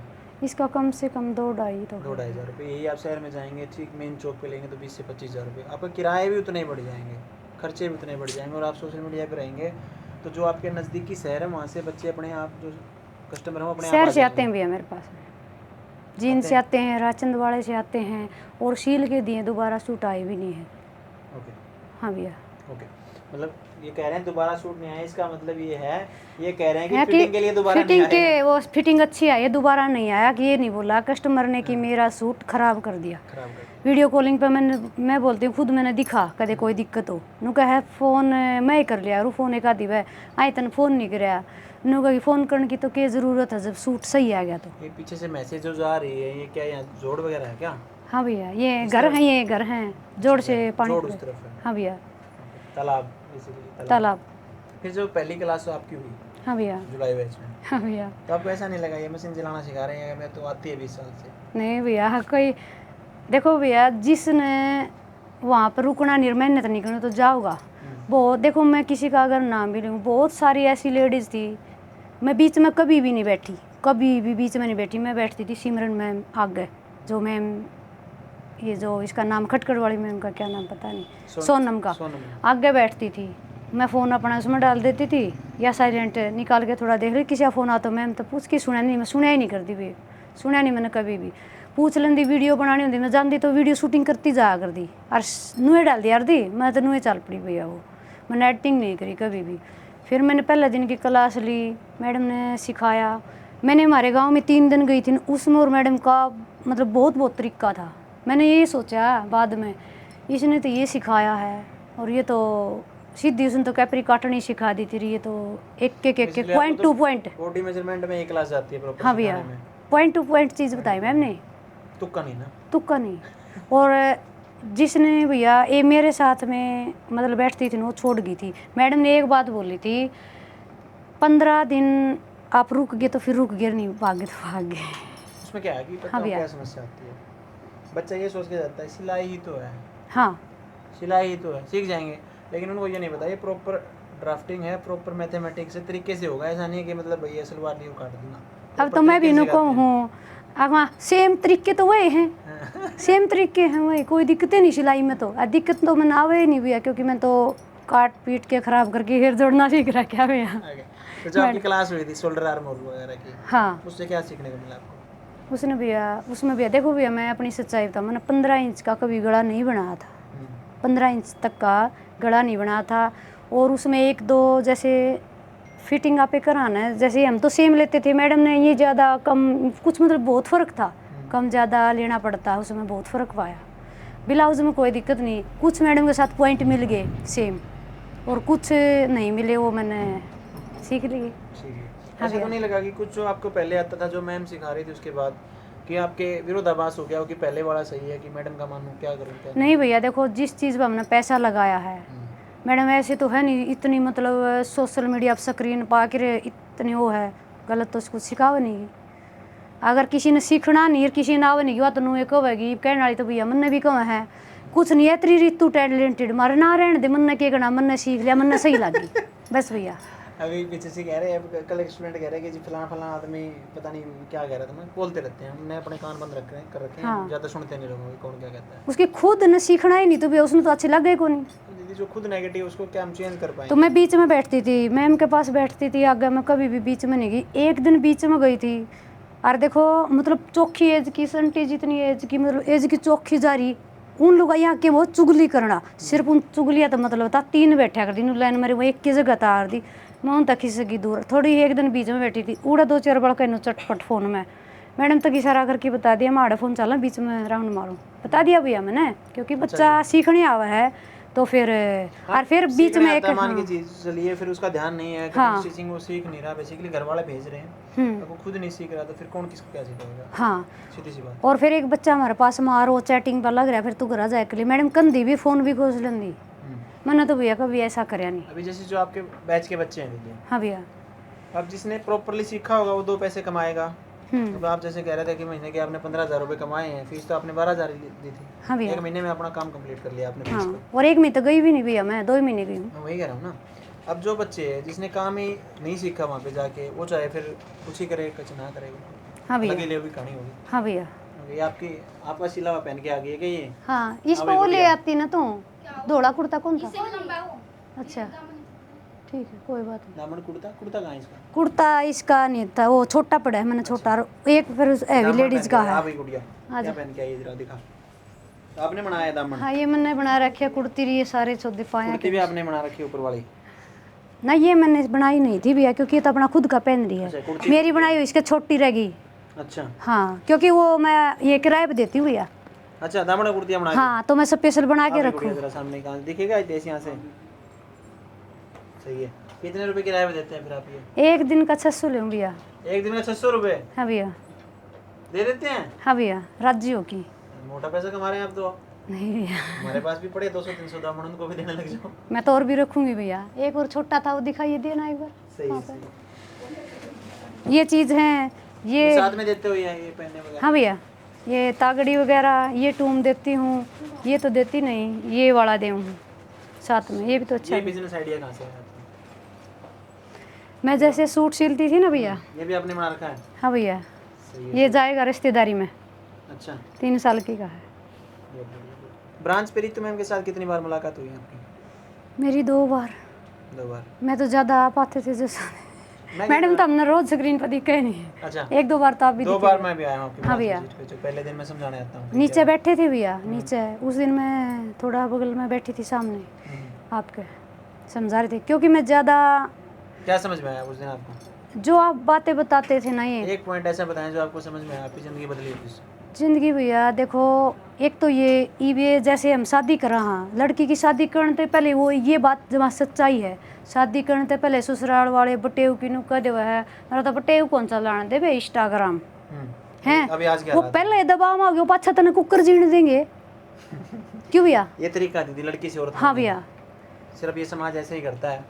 इसका कम से कम 2-2.5 तो 2-2.5 हज़ार रुपये। यही आप शहर में जाएंगे ठीक मेन चौक पे लेंगे तो 20 से 25 हज़ार रुपये। आपका किराए भी उतने ही बढ़ जाएंगे, खर्चे भी उतने ही बढ़ जाएंगे। और आप सोशल मीडिया पे रहेंगे तो जो आपके नज़दीकी शहर है वहाँ से बच्चे अपने आप, जो कस्टमर हैं वो अपने आप शहर आ से आते जाएंगे। हैं भैया मेरे पास, जीन से आते हैं, राचंद वाले से आते हैं, और सील के दिए दोबारा सूट आए भी नहीं है। ओके हाँ भैया। ओके, मतलब ये कह रहे हैं दोबारा सूट नहीं आया, इसका मतलब ये है, ये कह रहे हैं कि है फिटिंग के लिए दोबारा नहीं फिटिंग आया। के वो फिटिंग अच्छी आई है, दोबारा नहीं आया, कि ये नहीं बोला कस्टमर ने कि मेरा सूट खराब कर दिया। खराब कर दिया। वीडियो कॉलिंग पे मैं बोलती हूँ खुद, मैंने दिखा कदे कोई दिक्कत हो, नु कहे फ़ोन मैं ही कर लिया, रू फ़ोन एक आधी वह आई तन फ़ोन नहीं कराया, नु कही फ़ोन करने की तो क्या ज़रूरत है जब सूट सही आ गया तो। ये पीछे से मैसेज जो जा रही है ये क्या, यहाँ जोड़ वगैरह है क्या? हाँ भैया, ये घर हैं, ये घर हैं, जोड़ से पानी जोड़ उस पड़े। तरफ है। हाँ भैया। तालाब, बेसिकली तालाब। फिर जो पहली क्लास तो आपकी हुई हाँ भैया, जुलाई बैच में, हाँ भैया। तो आपको ऐसा नहीं लगा ये मशीन चलाना सिखा रहे हैं, मैं तो आती है 20 साल से? नहीं भैया, हाँ, कोई देखो भैया, जिसने वहाँ पर रुकना नहीं, मेहनत नहीं करनी तो जाऊँगा। बहुत देखो, मैं किसी का अगर नाम भी लूँ, बहुत सारी ऐसी लेडीज़ थी, मैं बीच में कभी भी नहीं बैठी, कभी भी बीच में नहीं बैठी। मैं बैठती थी सिमरन मैम आगे, जो मैम, ये जो इसका नाम खटखट वाली मैम का क्या नाम पता नहीं, सोनम का, आगे बैठती थी। मैं फ़ोन अपना उसमें डाल देती थी या साइलेंट निकाल के थोड़ा देख रही, किसी का फ़ोन आता मैम तो पूछ के सुना नहीं, मैं सुना ही नहीं करती भी, सुना नहीं मैंने कभी भी। पूछ लेंदी, वीडियो बनानी होती मैं जानती तो वीडियो शूटिंग करती जा कर दी, और नुए डाल दी यार दी, मैं तो नुए चल पड़ी भैया। वो मैंने एक्टिंग नहीं करी कभी भी। फिर मैंने पहले दिन की क्लास ली, मैडम ने सिखाया। मैंने हमारे गाँव में 3 दिन गई थी उसमें, और मैडम का मतलब बहुत तरीका था। मैंने ये सोचा बाद में, इसने तो ये सिखाया है, और ये तो सीधी उसने तो कैपरी काटनी सिखा दी थी, ये तो एक point two point body measurement में एक क्लास जाती है प्रॉपर। हाँ भैया, पॉइंट टू पॉइंट चीज़ बताई मैम ने, तुक्का नहीं ना? तुक्का नहीं। और जिसने भैया ये मेरे साथ में मतलब बैठती थी ना, वो छोड़ गई थी। मैडम ने एक बात बोली थी, 15 दिन आप रुक गए तो फिर रुक गए, नहीं भागे तो भाग गए। उसमें क्या है कि हाँ भैया, क्या समस्या आती है, बच्चा ये सोच के जाता है सिलाई ही तो है, हाँ सिलाई ही तो है, सीख जाएंगे, लेकिन उनको ये नहीं पता ये प्रॉपर ड्राफ्टिंग है, प्रॉपर मैथमेटिक्स से तरीके से होगा। ऐसा नहीं है कि मतलब भैया सलवार नहीं काट दूंगा। अब तो मैं भी इनको हूँ, अब सेम तरीके तो वही हैं, सेम तरीके हैं वही, कोई दिक्कत नहीं सिलाई में। तो दिक्कत तो मैंने आवे ही नहीं भैया, क्योंकि मैं तो काट पीट के ख़राब करके हेयर जोड़ना सीख रहा क्या भैया। तो जो आपकी क्लास हुई थी शोल्डर आर्म वगैरह की, हाँ, उससे क्या सीखने को मिला आपको? उसने भैया, उसमें भैया देखो भैया, मैं अपनी सच्चाई बताऊँ, मैंने 15 इंच का कभी गला नहीं बनाया था, 15 इंच तक का गला नहीं बनाया था। और उसमें 1-2 जैसे फिटिंग आपे कराना है, जैसे हम तो सेम लेते थे, मैडम ने ये ज़्यादा कम कुछ मतलब बहुत फ़र्क था, कम ज़्यादा लेना पड़ता, उसमें बहुत फ़र्क पाया। ब्लाउज में कोई दिक्कत नहीं, कुछ मैडम के साथ पॉइंट मिल गए सेम, और कुछ नहीं मिले, वो मैंने सीख लिए। ऐसा तो नहीं लगा कि कुछ जो आपको पहले आता था, जो मैम सिखा रही थी, उसके बाद कि आपके विरोधाभास हो गया हो कि पहले वाला सही है कि मैडम का मानूं, क्या करूं क्या नहीं भैया, देखो जिस चीज़ पर हमने पैसा लगाया है, मैडम ऐसे तो है नहीं इतनी मतलब सोशल मीडिया पर स्क्रीन पा के इतनी वो है, गलत तो उसको सिखावे नहीं। अगर किसी ने सीखना नहीं, किसी ने आवे नहीं हुआ तो नुए कहेगी कहने वाली तो भैया मन ने भी कहा है, कुछ नहीं है तेरी ऋतु टैलेंटेड, मारे ना रहने दे, मन ने क्या करना, मन ने सीख लिया, मन ने सही लगी बस भैया। अभी पीछे से कह रहे हैं, कल एक स्टूडेंट कह रहे हैं कि जी फलाना आदमी पता नहीं क्या कह रहा था, मैं बोलते रहते हैं, हमने अपने कान बंद कर रखे हैं, हाँ, ज़्यादा सुनते नहीं लोगों कौन क्या कहता है। उसके खुद ने सीखना ही नहीं तो भैया उसने तो अच्छे लगे को नहीं। तो दीदी जो खुद नेगेटिव उसको क्या हम चेंज कर पाएंगे? तो मैं बीच में बैठती थी, मैम के पास बैठती थी आगे, मैं कभी भी बीच में नहीं गई। एक दिन बीच में गई थी, और देखो मतलब चौखी एज की संटी, जितनी एज की मतलब एज की चौखी जा रही, उन लोग यहाँ के बहुत चुगली करना, सिर्फ उन चुगलिया तो मतलब था 3 बैठा कर दी लाइन मेरे, वो एक की जगह तार दी, मैं उन तक खिसकी दूर थोड़ी। एक दिन बीच में बैठी थी, उड़ा 2-4 बड़ा कहना चटपट फ़ोन में, मैडम तक इशारा करके बता दिया माड़ा फ़ोन चला बीच में राउंड मारूँ, बता दिया भैया मैंने, क्योंकि बच्चा सीखने आवा है तो फिर और फिर बीच में एक मान की चीज चलिए, फिर उसका ध्यान नहीं है, हाँ, स्टिचिंग वो सीख नहीं रहा, बेसिकली घर वाले भेज रहे हैं, तो वो खुद नहीं सीख रहा, तो फिर कौन किसको क्या सिखाएगा? हाँ, सीधी सी बात। और फिर एक बच्चा हमारे पास मार वो चैटिंग पर लग रहा है, फिर तू घर जाए के लिए मैडम कंधी भी फ़ोन भी खोज लेंदी, मैंने तो भैया कभी ऐसा कराया नहीं। अभी जैसे जो आपके बैच के बच्चे हैं दीदी, हाँ भैया, अब जिसने प्रॉपरली सीखा होगा वो 2 पैसे कमाएगा। तो आप जैसे कह रहे थे कि महीने के आपने 15,000 रुपये कमाए हैं, फीस तो आपने 12,000 दी थी। हाँ भैया, 1 महीने में अपना काम कंप्लीट कर लिया आपने फीस हाँ, को। और 1 महीने तो गई भी नहीं भैया, मैं 2 ही महीने गई हूँ। मैं वही कह रहा हूँ ना, अब जो बच्चे हैं जिसने काम ही नहीं सीखा वहाँ पे जाके, वो चाहे फिर कुछ ही करे कुछ ना करेगा। हाँ भैया, के लिए भी कहानी होगी। हाँ भैया, ये आपका सिलावा पहन के आ गई है क्या ये? हाँ, इसको वो ले आती ना, तो धोला कुर्ता कौन था? अच्छा ठीक है, कोई बात नहीं। दामन कुर्ता कहाँ है इसका? कुर्ता इसका नहीं था, वो छोटा पड़ा है, मैंने छोटा, एक फिर हैवी लेडीज का है। भाई गुड़िया क्या पहन के आई जरा दिखा, आपने बनाया दामन? हाँ, ये मैंने बना रखी है कुर्ती, ये सारे चौदे पाया कुर्ती भी आपने बना रखी है ऊपर वाली? ना, ये मैंने बनाई नहीं थी भैया, क्योंकि ये तो अपना खुद का पहन रही है, मेरी बनाई हुई इसके छोटी रहेगी। अच्छा, हाँ, क्योंकि वो मैं ये किराए पे देती हूँ भैया। अच्छा, दामन कुर्तियाँ बना? हाँ, तो मैं स्पेशल बना के रखूँ। जरा सामने कहाँ दिखेगा इस यहाँ से? सही है। कितने रुपए किराए पे देते हैं फिर आप ये? एक दिन का 600 ले भैया। एक दिन का 600 रुपये? हाँ भैया, दे देते हैं? हाँ भैया, राज्यों की। मोटा पैसा कमा रहे हैं आप तो। नहीं भैया, हमारे पास भी पड़े 200-300 दामन, उनको भी देने लग जाओ। मैं तो और भी रखूंगी भैया। एक और छोटा था वो दिखाइए देना एक बार। सही हाँ, सही। ये चीज़ है ये ये। साथ में देते हो या ये पहनने वगैरह? हाँ भैया, ये तागड़ी वगैरह ये टूम देती हूँ, ये तो देती नहीं, ये वाला दे हूँ साथ में। ये भी तो अच्छा ये है। बिजनेस आइडिया कहाँ से आया था? मैं जैसे सूट सिलती थी ना भैया। ये भी आपने बना रखा है? हाँ भैया, सही है। ये जाएगा रिश्तेदारी में, अच्छा, 3 साल की का है। ब्रांच पे रितु मैम के साथ कितनी बार मुलाकात हुई आपकी? मेरी 2 बार। 2 बार। मैं तो ज़्यादा आ पाते थे जैसा। मैं मैडम तो हमने रोज स्क्रीन पर दिखे नहीं। अच्छा, 1-2 बार तो आप भी 2 दिखे। बार मैं भी आया हूँ आपके हाँ पास भैया। विजिट पे, जो पहले दिन मैं समझाने आता हूँ। नीचे बैठे थे भैया, नीचे उस दिन मैं थोड़ा बगल में बैठी थी सामने आपके, समझा रहे थे क्योंकि मैं ज़्यादा क्या समझ में आया उस दिन आपको? जो आप बातें बताते थे ना, ये एक पॉइंट ऐसा बताएं जो आपको समझ में आया, आपकी ज़िंदगी बदली हो जिससे। जिंदगी भैया देखो, एक तो ये जैसे हम शादी कर रहा, लड़की की शादी करने से पहले वो ये बात जमा सच्चाई है, शादी करने से पहले ससुराल वाले बटेव की नु कह देवा है, मेरा तो बटेव कौन सा लाने देवे इंस्टाग्राम हैं। अभी आज क्या वो हालात है? पहले दबाव में आ गया, पाछा तने कुकर जीने देंगे क्यों भैया? ये तरीका दीदी लड़की से औरत हाँ बनने भैया, का। सिर्फ ये समाज ऐसे ही करता है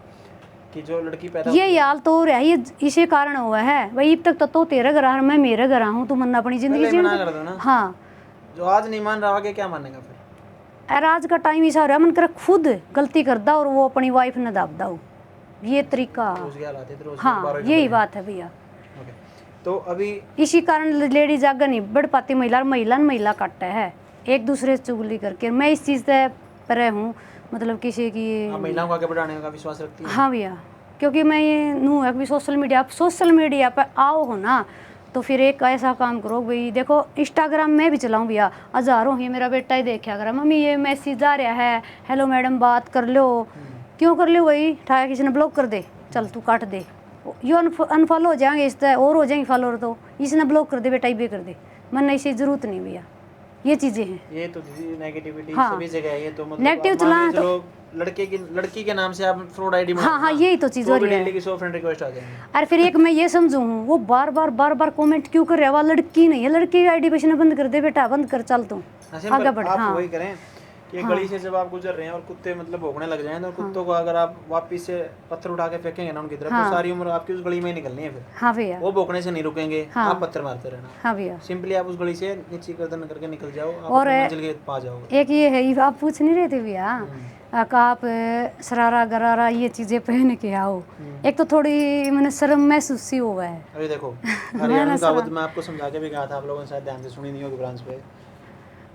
कि जो लड़की पैदा ये हाल तो हो रहा है, ये इसी कारण हुआ है भाई। अब तक तो तेरे घर मैं मेरे घर हूँ, तू मन्ना अपनी जिंदगी पहले मना जीने कर दे। दो ना। हाँ, जो आज नहीं मान रहा आगे क्या मानेगा फिर? अरे आज का टाइम ऐसा हो रहा है, मन कर खुद गलती करदा और वो अपनी वाइफ ने दाब दाओ, ये तरीका। रोज क्या लाते थे, रोज हाँ, 12 यही बात है भैया। ओके, तो अभी इसी कारण लेडीज आगे नहीं बढ़ पाती, महिला काटता है एक दूसरे से चुगली करके। मैं इस चीज़ से परे हूँ, मतलब किसी की। आप महिलाओं को आगे बढ़ाने का विश्वास रखती है? हाँ भैया, क्योंकि मैं ये नू है कि सोशल मीडिया पे आओ हो ना, तो फिर एक ऐसा काम करो भाई, देखो इंस्टाग्राम में भी चलाऊँ भैया, हज़ारों ही मेरा बेटा ही देखा करा, मम्मी ये मैसेज आ रहा है, हेलो मैडम बात कर लो। क्यों कर लो भाई, ठाया किसी ने ब्लॉक कर दे, चल तू काट दे, यो अनफॉलो हो जाएंगे, इस तरह और हो जाएंगे फॉलोअर, तो इसने ब्लॉक कर दे बेटा, ये भी कर दे, मन ऐसी ज़रूरत नहीं भैया, ये चीज़ें हैं। ये तो दीदी नेगेटिविटी हाँ। सभी जगह है, ये तो मतलब नेगेटिव आप मान चलाना के चलो, लड़की के नाम से आप फ्रॉड आईडी बना हाँ, यही तो चीज़ हो रही है। की 100 फ्रेंड रिक्वेस्ट आ जाएंगे। अरे फिर एक मैं ये समझू हूँ, वो बार बार कमेंट क्यों कर रहा है, वह लड़की नहीं है, लड़की की आईडी पे बंद कर दे बेटा, बंद कर, चल तू आगे बढ़। आप हाँ वही करें कि गली से जब आप गुजर रहे हैं और कुत्ते मतलब भौंकने लग जाएं, तो कुत्तों को अगर आप वापस से पत्थर उठा के फेंकेंगे ना उनकी तरफ, तो सारी उम्र आपकी उस गली में ही निकलनी है फिर। हाँ भैया, वो भौंकने से नहीं रुकेंगे, आप पत्थर मारते रहना। हाँ भैया। सिंपली आप उस गली से नीचे गर्दन करके निकल जाओ, आप और अपनी मंजिल के पास जाओगे। एक ये है, आप पूछ नहीं रहे थे भैया आप शरारा गरारा ये चीज़ें पहन के आओ, एक तो थोड़ी मैंने शर्म महसूस सी हुआ है। अभी देखो हरियाणवी कहावत मैं आपको समझा के भी कहा था, आप लोगों ने शायद ध्यान से सुनी नहीं होगी ब्रांच पे।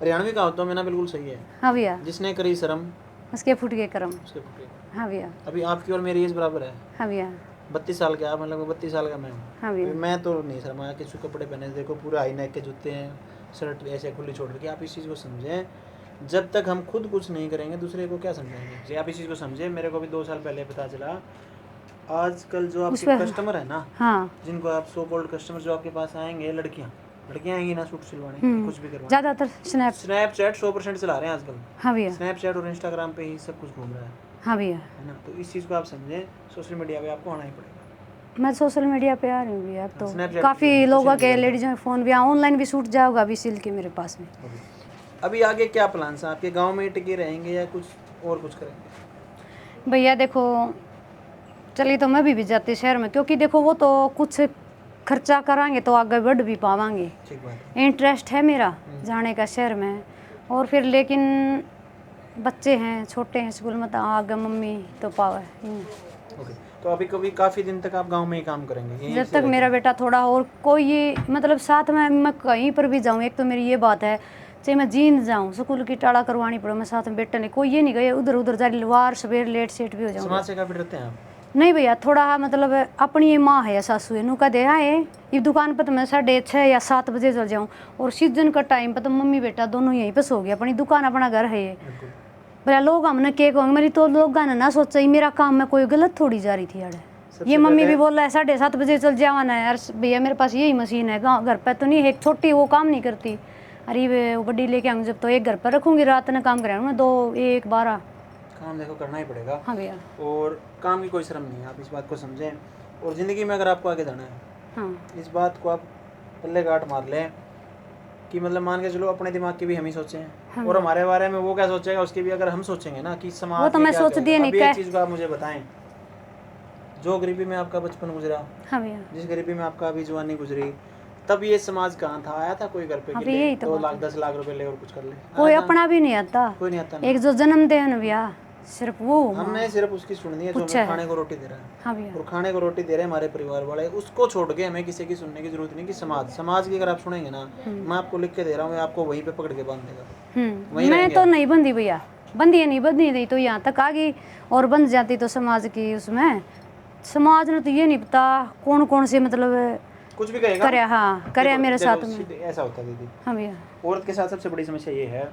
हरियाणवी कहावतों में ना बिल्कुल सही है, हाँ भैया, जिसने करी शर्म उसके फुट के कर्म। उसके फूटे। हाँ भैया, अभी आपकी और मेरी एज बराबर है, हाँ भैया, 32 साल के आप, मतलब 32 साल का मैं हूँ। हाँ भैया। मैं तो नहीं शर्माया, किसी कपड़े पहने देखो पूरा हाई नेक के जूते हैं, शर्ट ऐसे खुली छोड़ रखी। आप इस चीज़ को समझें, जब तक हम खुद कुछ नहीं करेंगे दूसरे को क्या समझाएंगे। जी आप इस चीज़ को समझें, मेरे को भी 2 साल पहले पता चला, आजकल जो आपके कस्टमर है ना, हाँ, जिनको आप सो कॉल्ड कस्टमर जो आपके पास आएंगे, लड़कियाँ आएंगी ना सूट सिलवाने, कुछ भी करवाने, ज़्यादातर स्नैपचैट 100% चला रहे हैं आजकल। हाँ भैया, स्नैपचैट और इंस्टाग्राम पे ही सब कुछ घूम रहा है हाँ भैया। है ना। तो इस चीज़ को आप समझें, सोशल मीडिया पे आपको आना ही पड़ेगा। मैं सोशल मीडिया पे आ रही हूँ भैया, अब तो Snapchat काफ़ी पे लोगों social के media लेडीज़ों के फ़ोन भी ऑनलाइन भी सूट जाओगा अभी सिल के मेरे पास में। अभी आगे क्या प्लान है आपके? गांव में ही टिके रहेंगे या कुछ और कुछ करेंगे? भैया देखो, चलिए तो मैं भी जाती शहर में, क्योंकि देखो वो तो कुछ खर्चा कराएंगे तो आगे बढ़ भी पावांगे। ठीक बात है। इंटरेस्ट है मेरा जाने का शहर में, और फिर लेकिन बच्चे हैं छोटे हैं स्कूल में, तो आगे मम्मी तो पावे। ओके, तो अभी कभी काफ़ी दिन तक आप गांव में ही काम करेंगे यहीं जब से तक रह मेरा के? बेटा थोड़ा और कोई ये मतलब साथ में मैं कहीं पर भी जाऊँ, एक तो मेरी ये बात है, चाहे मैं जींद जाऊँ, स्कूल की टाड़ा करवानी पड़े, मैं साथ में बेटा नहीं, कोई ये नहीं गए उधर उधर जा वार सवेर लेट सेट भी हो जाऊँ। समाज से काफ़ी डरते हैं आप? नहीं भैया, थोड़ा मतलब अपनी ये माँ है या सासू है, नू कह दे आए ये दुकान पर तो मैं 6:30 या 7 बजे चल जाऊँ, और सीजन का टाइम पर तो मम्मी बेटा दोनों यहीं पर सो गए, अपनी दुकान अपना घर है ये। बिल्कुल। भैया लोग हमने के कहोगे, मेरी तो लोग ना सोचा मेरा काम में कोई गलत थोड़ी जा रही थी यार। ये मम्मी भी बोल रहा है 7:30 बजे चल जावाना है यार, भैया मेरे पास यही मशीन है, गाँव घर पर तो नहीं है, एक छोटी वो काम नहीं करती, अरे वो बड़ी लेके आऊँगी जब तो एक घर पर रखूँगी, रात ने काम कराऊँगा 2, 1, 12 काम देखो करना ही पड़ेगा। हाँ भैया, और काम की कोई शर्म नहीं है, आप इस बात को समझें। और ज़िंदगी में अगर आपको आगे जाना है, हाँ इस बात को आप पल्ले गांठ मार लें कि मतलब मान के चलो अपने दिमाग की भी हम ही सोचें, और हमारे बारे में वो क्या सोचेगा उसकी भी अगर हम सोचेंगे ना कि समाज वो तो ये मैं क्या सोचती कहेगा। नहीं, अभी क्या- एक चीज़ को आप मुझे बताएं, जो गरीबी में आपका बचपन गुजरा, हाँ भैया, जिस गरीबी में आपका अभी जवानी गुजरी, तब ये समाज कहाँ था? आया था कोई घर पे हाँ, कि तो ले यही तो 2 बात लाख है। 10 लाख रुपए ले और कुछ कर ले? कोई आया था? अपना भी नहीं आता। कोई नहीं आता ना। एक जो जन्म दे है ना भैया, सिर्फ वो हमने सिर्फ उसकी सुननी है जो पूछा हमें है। खाने को रोटी दे रहा है, हाँ भैया, और खाने को रोटी दे रहे हैं हमारे परिवार वाले, उसको छोड़ के हमें किसी की सुनने की जरूरत नहीं। कि समाज की अगर आप सुनेंगे ना, मैं आपको लिख के दे रहा हूँ, आपको वहीं पे पकड़ के बांध देगा। वहीं मैं रहेंगे तो आप। नहीं बंदी भैया, बंदी है नहीं, बंदी नहीं तो यहाँ तक आ गई, और बंद जाती तो समाज की उसमें, समाज ने तो ये नहीं पता कौन कौन से मतलब कुछ भी कहेगा करे, हाँ करे देखो- मेरे देखो, साथ में। सीधे ऐसा होता है दीदी, हाँ भैया, औरत के साथ सबसे बड़ी समस्या ये है,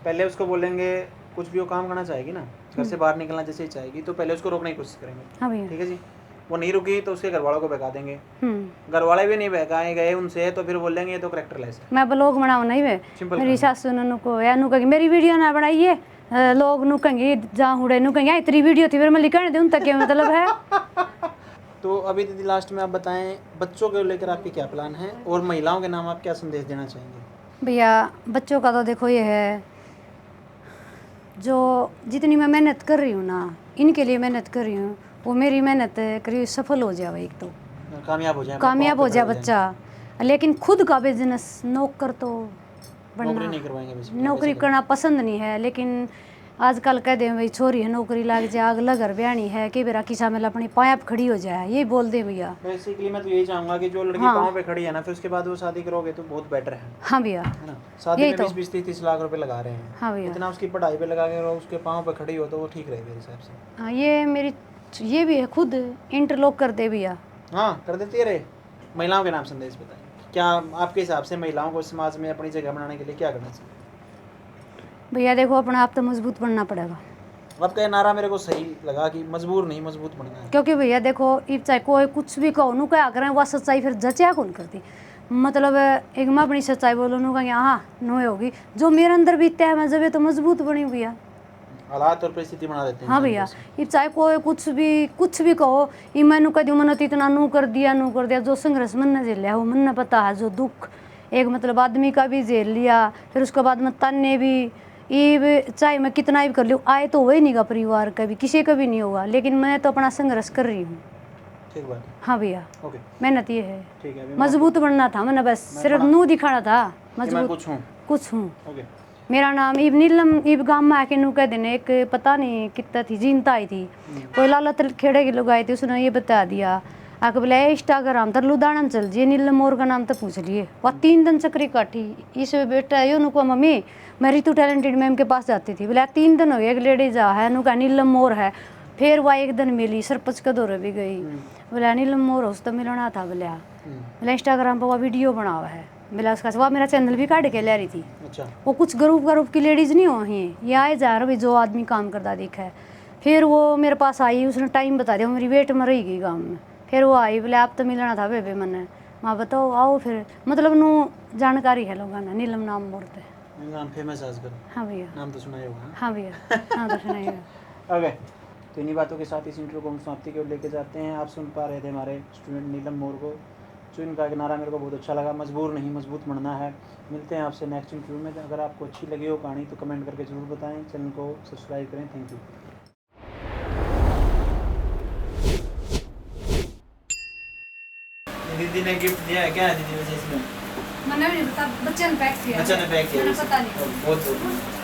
पहले उसको बोलेंगे कुछ भी वो काम करना चाहेगी ना, घर से बाहर निकलना जैसे ही चाहेगी, तो पहले उसको रोकने की कोशिश करेंगे। हाँ भैया, ठीक है जी, वो नहीं रुकी तो उसके घर वालों को बहका देंगे, घर वाले भी नहीं बहकाए गए उनसे तो फिर बोलेंगे ये तो करेक्टरलेस है। मैं ब्लॉग बनाऊँ नहीं वे, सिंपल मेरी सासू ने को या नु कहेंगे मेरी वीडियो ना बनाइए, लोग नु कहेंगे जहाँ हुड़े नु कहेंगे इतनी वीडियो थी, फिर मैं लिखने दूँ तक क्या मतलब है। तो अभी दीदी लास्ट में आप बताएं, बच्चों को लेकर आपके क्या प्लान है, और महिलाओं के नाम आप क्या संदेश देना चाहेंगे? भैया बच्चों का तो देखो ये है, जो जितनी मैं मेहनत कर रही हूँ ना, इनके लिए मेहनत कर रही हूँ, वो मेरी मेहनत करीब सफल हो जाए, एक तो कामयाब हो जाए, कामयाब हो जाए बच्चा, लेकिन खुद का बिजनेस नौकर तो नौकरी बनना, नहीं करवाएंगे basically, नौकरी करना पसंद नहीं है। लेकिन आजकल कह दे भाई छोरी है नौकरी लाग जाए, अगला घर ब्याणी है कि बेरा किसा में अपनी पाया पे खड़ी हो जाए, यही बोल दे भैया। बेसिकली मैं तो यही चाहूंगा कि जो लड़की हाँ। पाँव पे खड़ी है ना, फिर उसके बाद वो शादी करोगे तो बहुत बेटर है हाँ भैया, है ना। शादी यही में तो। 20-30 लाख रुपए लगा रहे हैं, हाँ भैया, इतना उसकी पढ़ाई पे लगा के उसके पाँव पे खड़ी हो तो वो ठीक रहे मेरे हिसाब से। हाँ ये मेरी ये भी है, खुद इंटरलॉक कर दे भैया। हाँ कर देती है रे। महिलाओं के नाम संदेश बताएं, क्या आपके हिसाब से महिलाओं को समाज में अपनी जगह बनाने के लिए क्या करना चाहिए? भैया देखो अपना आप तो मजबूत बनना पड़ेगा, आपका ये नारा मेरे को सही लगा कि मजबूर नहीं मजबूत बनना है। क्योंकि भैया देखो इब चाहे कोई कुछ भी कहो नु क्या करें, वह सच्चाई फिर जचा कौन करती, मतलब एक मैं अपनी सच्चाई बोलो नु कहेंगे हाँ नो होगी, जो मेरे अंदर बीतता है मैं जब तो मजबूत बनी भैया। हालात और परिस्थिति बना देते हैं हाँ इंसान भैया, को। ये चाहे कोई कुछ भी कहो, ये मैंने कह दी मैंने इतना नू कर दिया, जो संघर्ष मन ने झेल लिया वो मन ने पता है, जो दुख एक मतलब आदमी का भी झेल लिया, फिर उसके बाद में ताने भी, ये चाहे मैं कितना भी कर लूँ आए तो वही नहीं का परिवार का भी किसी का भी नहीं होगा, लेकिन मैं तो अपना संघर्ष कर रही हूँ। ठीक बात है। हाँ भैया, ओके मेहनत ये है, ठीक है, अभी मजबूत बनना था मैंने, बस सिर्फ नू दिखाना था, मैं मजबूत कुछ हूँ। कुछ हूँ। ओके मेरा नाम इब नीलम, इब गाँव में आके नू कह देने, एक पता नहीं कितना थी जीनता आई थी, कोई लाला खेड़े की लोग आई थी, उसने ये बता दिया आके बोला इंस्टाग्राम तर लुधाना चल जी, नीलम मोर का नाम तो पूछ लिए, वह 3 दिन चक्री काटी, इस बेटा यो नुको मम्मी मैं रितु टैलेंटेड मैम के पास जाती थी, बोला 3 दिन हो गए, एक लेडीज आ है नुका नीलम मोर है, फिर वह एक दिन मिली सरपंच के दौरे भी गई, बोला नीलम मोर उस तो मिलना था, बोला इंस्टाग्राम पर वह वीडियो बना हुआ है, बोला उसका वह मेरा चैनल भी काट के ले रही थी। अच्छा वो कुछ ग्रुप की लेडीज़ नहीं हो ही, ये आए जा रहे जो आदमी काम करता दिखा है, फिर वो मेरे पास आई, उसने टाइम बता दिया, मेरी वेट में रही गई गाँव में, फिर वो आई बोले आप तो मिलना था बेबे मैंने, माँ बताओ आओ, फिर मतलब नू जानकारी है लोगों ने, नीलम नाम बोलते हैं। नाम फेमस है आजकल। हाँ भैया, नाम तो सुना ही होगा। हाँ भैया, हाँ तो सुनाइएगा। ओके, तो इन्हीं बातों के साथ इस इंटरव्यू को हम समाप्ति की ओर लेके जाते हैं। आप सुन पा रहे थे हमारे स्टूडेंट नीलम मोर को, जो इनका एक नारा मेरे को बहुत अच्छा लगा, मजबूर नहीं मजबूत बनना है। मिलते हैं आपसे नेक्स्ट इंटरव्यू में। अगर आपको अच्छी लगी हो कहानी तो कमेंट करके ज़रूर बताएं, चैनल को सब्सक्राइब करें। Thank you. दीदी ने गिफ्ट दिया है, क्या है दीदी वजह इसमें? मैंने बच्चे ने पैक किया, बच्चा ने पैक किया, मैंने पता नहीं। बहुत